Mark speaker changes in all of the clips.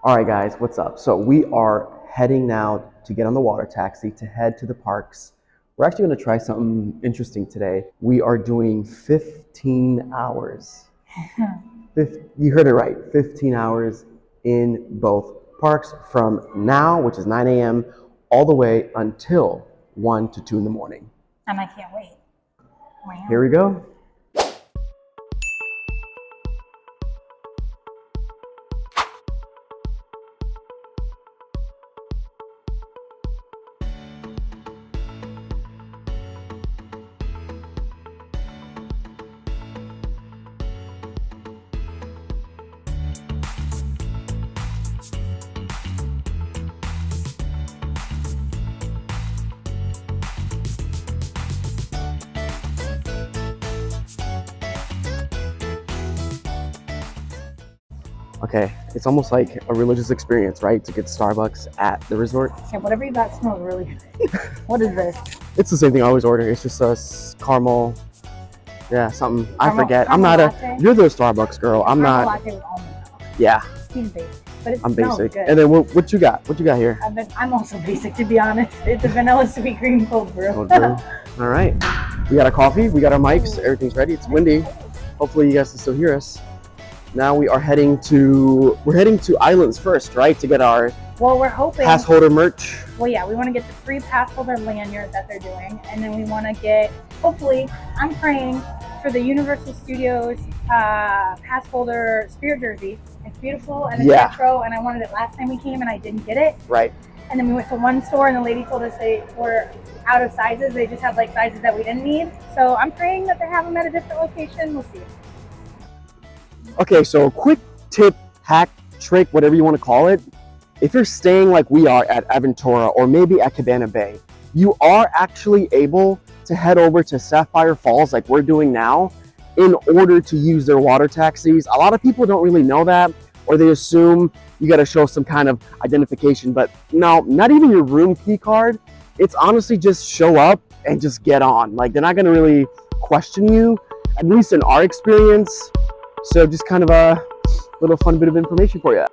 Speaker 1: All right, guys, what's up? So we are heading now to get on the water taxi to head to the parks. We're actually going to try something interesting today. We are doing 15 hours. You heard it right, 15 hours in both parks from now, which is 9 a.m., all the way until 1 to 2 in the morning.
Speaker 2: And I can't wait. Wow.
Speaker 1: Here we go. Okay, it's almost like a religious experience, right? To get Starbucks at the resort.
Speaker 2: Yeah, whatever you got smells really good. What is this?
Speaker 1: It's the same thing I always order. It's just a caramel, something. I forget. I'm not
Speaker 2: latte?
Speaker 1: You're the Starbucks girl. I'm
Speaker 2: Caramel
Speaker 1: not.
Speaker 2: Latte with almond milk.
Speaker 1: Yeah.
Speaker 2: He's basic, but
Speaker 1: I'm
Speaker 2: smells
Speaker 1: basic.
Speaker 2: good.
Speaker 1: And then what you got? What you got here?
Speaker 2: I'm also basic, to be honest. It's a vanilla sweet cream cold brew.
Speaker 1: Cold brew. All right. We got our coffee. We got our mics. Everything's ready. It's windy. Hopefully you guys can still hear us. Now we're heading to Islands first, right? To get our
Speaker 2: we're hoping
Speaker 1: pass holder merch.
Speaker 2: Well, yeah, we want to get the free pass holder lanyard that they're doing, and then we want to get, hopefully, I'm praying for the Universal Studios pass holder spirit jersey. It's beautiful and it's retro, and I wanted it last time we came and I didn't get it.
Speaker 1: Right.
Speaker 2: And then we went to one store and the lady told us they were out of sizes. They just have like sizes that we didn't need. So I'm praying that they have them at a different location. We'll see.
Speaker 1: Okay, so quick tip, hack, trick, whatever you want to call it. If you're staying like we are at Aventura or maybe at Cabana Bay, you are actually able to head over to Sapphire Falls like we're doing now in order to use their water taxis. A lot of people don't really know that, or they assume you got to show some kind of identification, but no, not even your room key card. It's honestly just show up and just get on. Like, they're not going to really question you, at least in our experience. So just kind of a little fun bit of information for you.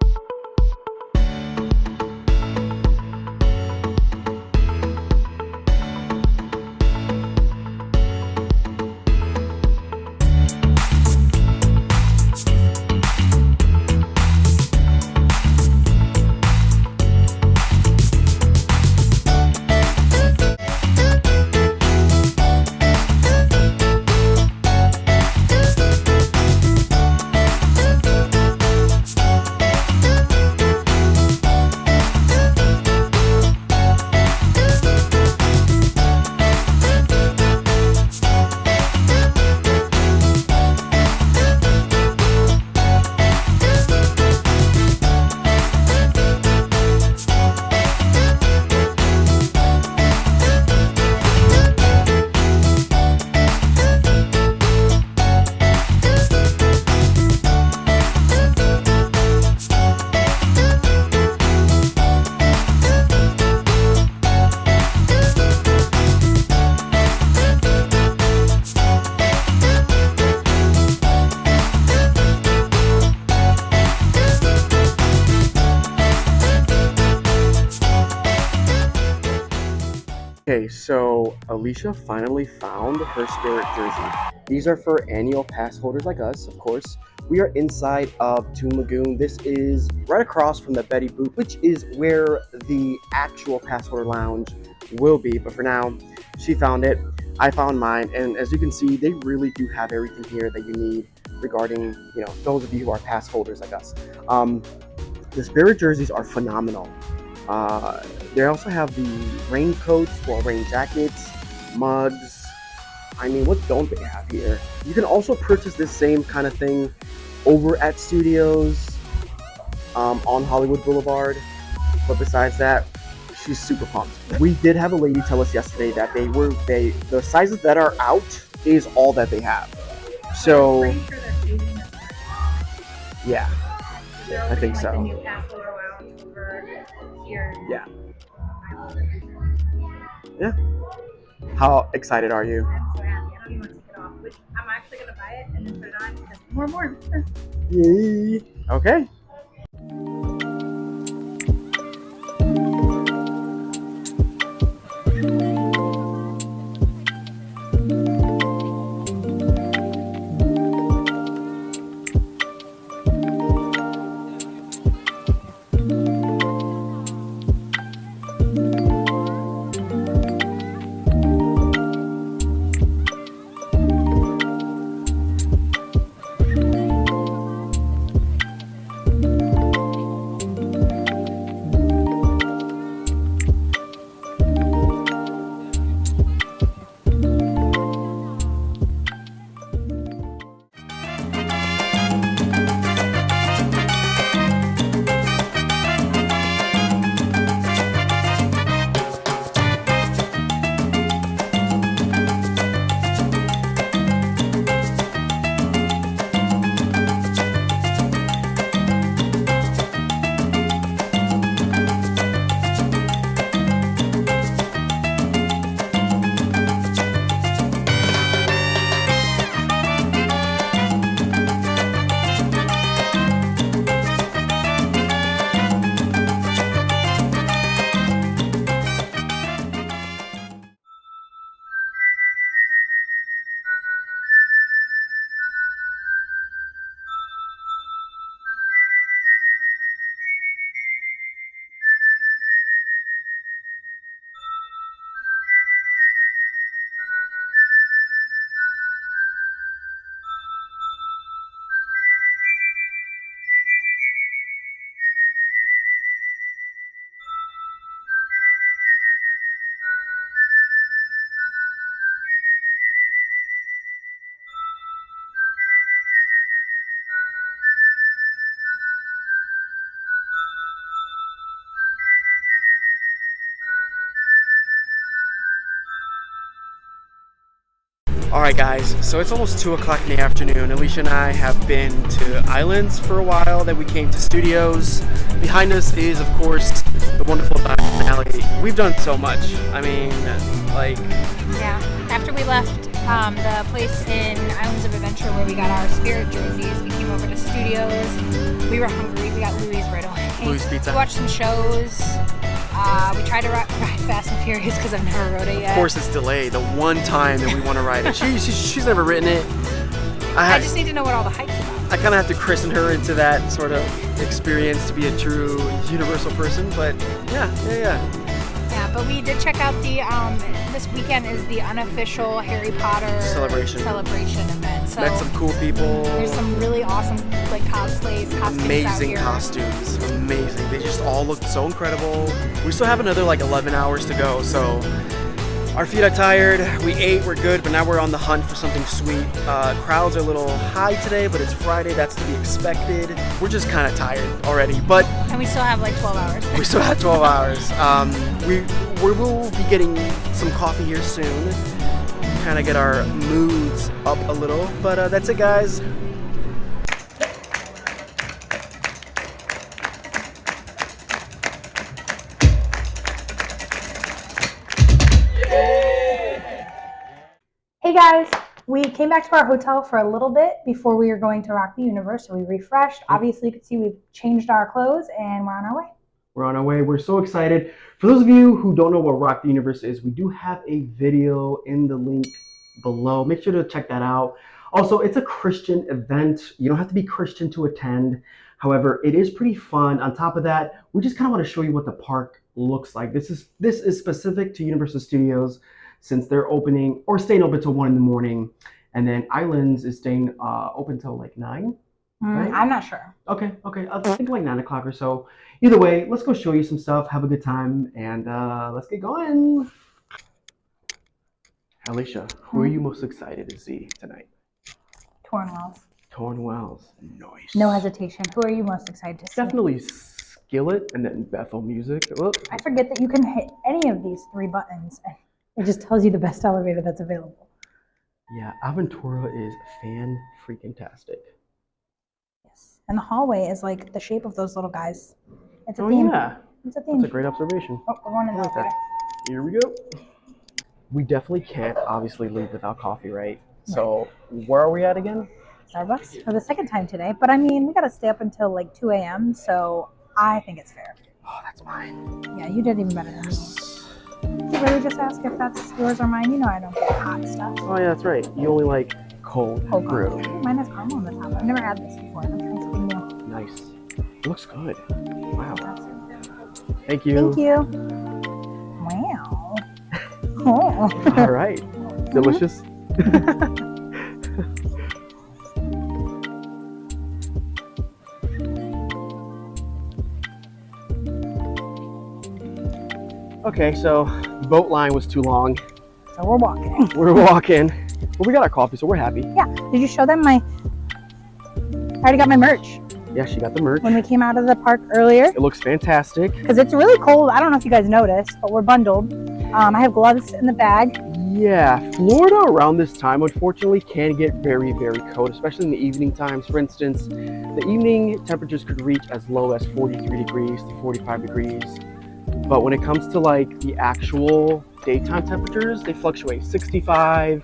Speaker 1: Okay, so Alicia finally found her spirit jersey. These are for annual pass holders like us, of course. We are inside of Toon Lagoon. This is right across from the Betty Boop, which is where the actual pass holder lounge will be. But for now, she found it. I found mine, and as you can see, they really do have everything here that you need regarding, those of you who are pass holders like us. The spirit jerseys are phenomenal. They also have the raincoats, rain jackets, mugs. I mean, what don't they have here? You can also purchase this same kind of thing over at Studios on Hollywood Boulevard. But besides that, she's super pumped. We did have a lady tell us yesterday that the sizes that are out is all that they have. So yeah, I think so. Yeah. Yeah. How excited are you?
Speaker 2: I'm so happy. I don't even want to take it off, which I'm actually going to buy it and then put it on because more.
Speaker 1: Yay. Okay. Alright guys, so it's almost 2 o'clock in the afternoon. Alicia and I have been to Islands for a while, then we came to Studios. Behind us is, of course, the wonderful Diamond Alley. We've done so much. I mean, like...
Speaker 2: Yeah, after we left the place in Islands of Adventure where we got our Spirit jerseys, we came over to Studios. We were hungry, we got Louis right away.
Speaker 1: Louis Pizza.
Speaker 2: We watched some shows. We tried to ride Fast and Furious because I've never rode it yet.
Speaker 1: Of course it's delayed, the one time that we want to ride it. She's never ridden it.
Speaker 2: I just need to know what all the hype's about.
Speaker 1: I kind of have to christen her into that sort of experience to be a true Universal person, but yeah.
Speaker 2: Yeah, but we did check out the, this weekend is the unofficial Harry Potter celebration event. So
Speaker 1: met some cool people.
Speaker 2: There's some really awesome like costumes
Speaker 1: Amazing
Speaker 2: out here.
Speaker 1: costumes, amazing. They just all look so incredible. We still have another like 11 hours to go, so our feet are tired. We ate, we're good, but now we're on the hunt for something sweet. Crowds are a little high today, but it's Friday, that's to be expected. We're just kind of tired already,
Speaker 2: and we still have like 12 hours.
Speaker 1: We still have 12 hours. We will be getting some coffee here soon, kind of get our moods up a little, but that's it guys.
Speaker 2: Hey guys, we came back to our hotel for a little bit before we were going to Rock the Universe, so we refreshed. Obviously, you can see we've changed our clothes and we're on our way.
Speaker 1: We're on our way. We're so excited. For those of you who don't know what Rock the Universe is, we do have a video in the link below. Make sure to check that out. Also, it's a Christian event. You don't have to be Christian to attend. However, it is pretty fun. On top of that, we just kind of want to show you what the park looks like. This is specific to Universal Studios since they're opening or staying open till 1 in the morning. And then Islands is staying open till like 9. Right?
Speaker 2: I'm not sure.
Speaker 1: Okay. I think like 9 o'clock or so. Either way, let's go show you some stuff, have a good time, and let's get going. Alicia, who are you most excited to see tonight?
Speaker 2: Torn Wells.
Speaker 1: Torn Wells. Nice.
Speaker 2: No hesitation. Who are you most excited to see?
Speaker 1: Definitely Skillet and then Bethel Music. Oh.
Speaker 2: I forget that you can hit any of these 3 buttons. It just tells you the best elevator that's available.
Speaker 1: Yeah, Aventura is fan-freaking-tastic.
Speaker 2: Yes. And the hallway is like the shape of those little guys. It's a
Speaker 1: Oh,
Speaker 2: theme.
Speaker 1: yeah.
Speaker 2: It's a theme.
Speaker 1: That's a great observation.
Speaker 2: Oh, we're going in the elevator.
Speaker 1: Here we go. We definitely can't obviously leave without coffee, right? So where are we at again?
Speaker 2: Starbucks for the second time today. But I mean, we got to stay up until like 2 a.m. So I think it's fair.
Speaker 1: Oh, that's mine.
Speaker 2: Yeah, you did even better than me. Did you really just ask if that's yours or mine? You know I don't get hot stuff.
Speaker 1: Oh yeah, that's right. You only like cold brew.
Speaker 2: Coffee. Mine has caramel on the top. I've never had this before. I'm trying something new.
Speaker 1: Nice. It looks good. Wow. Thank you.
Speaker 2: Thank you. Wow. Oh.
Speaker 1: All right. Delicious. Okay, so boat line was too long.
Speaker 2: So we're walking.
Speaker 1: We're walking. Well, we got our coffee, so we're happy.
Speaker 2: Yeah. Did you show them I already got my merch.
Speaker 1: Yeah, she got the merch.
Speaker 2: When we came out of the park earlier.
Speaker 1: It looks fantastic.
Speaker 2: Because it's really cold. I don't know if you guys noticed, but we're bundled. I have gloves in the bag.
Speaker 1: Yeah, Florida around this time, unfortunately, can get very, very cold, especially in the evening times. For instance, the evening temperatures could reach as low as 43 degrees to 45 degrees. But when it comes to like the actual daytime temperatures, they fluctuate 65,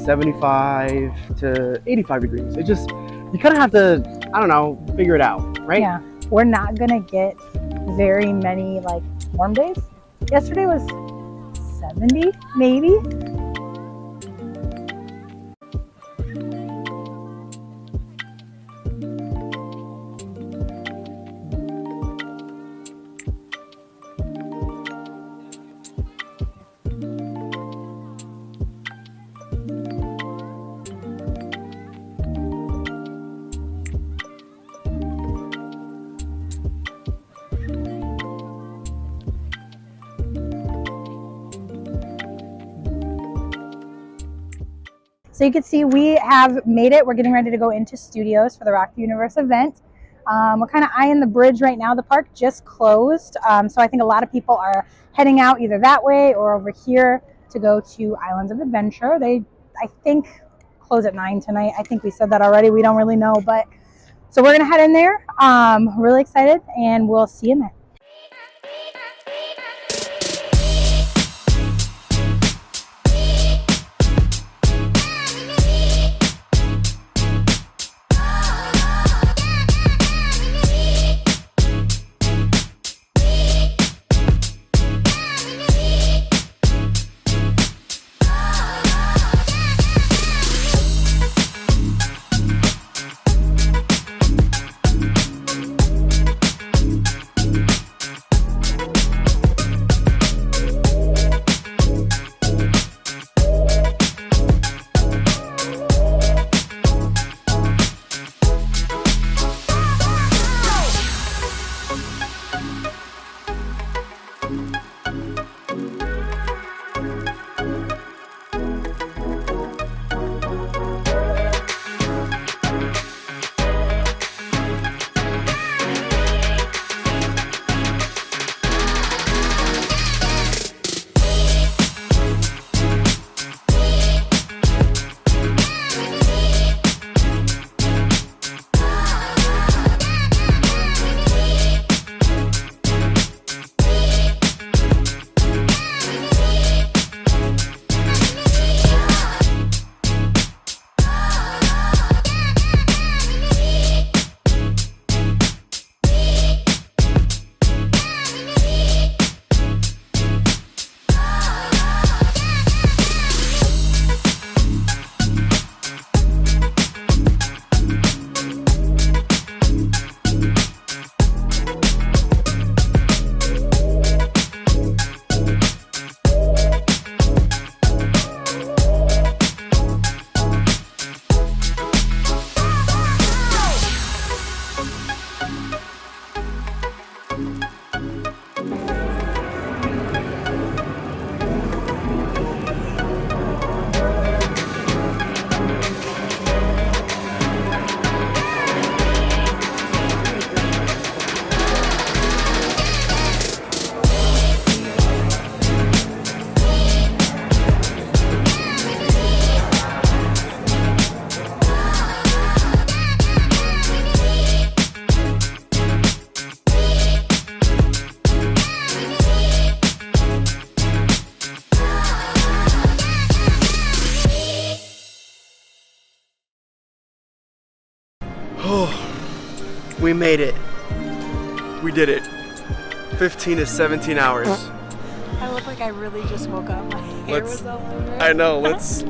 Speaker 1: 75 to 85 degrees. It just, you kind of have to, I don't know, figure it out, right?
Speaker 2: Yeah, we're not gonna get very many like warm days. Yesterday was 70, maybe. So you can see we have made it. We're getting ready to go into Studios for the Rock the Universe event. We're kind of eyeing the bridge right now. The park just closed. So I think a lot of people are heading out either that way or over here to go to Islands of Adventure. They I think, close at 9 tonight. I think we said that already. We don't really know, but so we're gonna head in there. Really excited, and we'll see you in there.
Speaker 1: We made it. We did it. 15 to 17 hours.
Speaker 2: I look like I really just woke up. My hair was all over.
Speaker 1: I know. Let's.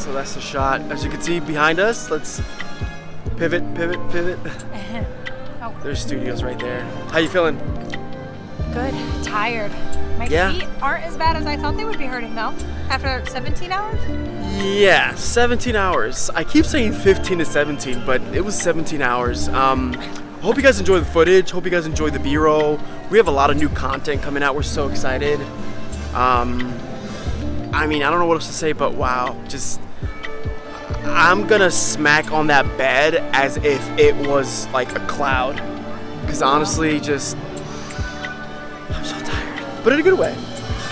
Speaker 1: So that's the shot. As you can see behind us, let's pivot.
Speaker 2: Oh.
Speaker 1: There's studios right there. How you feeling?
Speaker 2: Good. Tired. My feet aren't as bad as I thought they would be hurting though. After 17 hours?
Speaker 1: Yeah, 17 hours. I keep saying 15 to 17, but it was 17 hours. Hope you guys enjoy the footage. Hope you guys enjoy the B-roll. We have a lot of new content coming out. We're so excited. I mean, I don't know what else to say, but wow. Just, I'm gonna smack on that bed as if it was like a cloud. Because honestly, just, I'm so tired. But in a good way.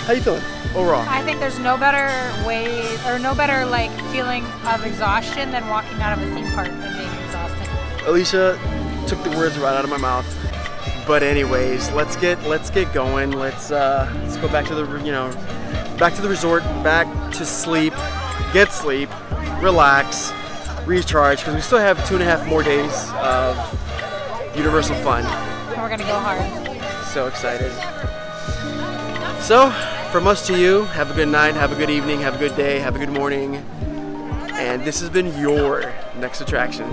Speaker 1: How you feeling overall?
Speaker 2: I think there's no better way, or no better like feeling of exhaustion than walking out of a theme park and being exhausted.
Speaker 1: Alicia took the words right out of my mouth. But anyways, let's get going. Let's go back to the back to the resort, back to sleep, get sleep, relax, recharge, because we still have 2.5 more days of Universal fun.
Speaker 2: And we're gonna go hard.
Speaker 1: So excited. So, from us to you, have a good night, have a good evening, have a good day, have a good morning. And this has been your next attraction.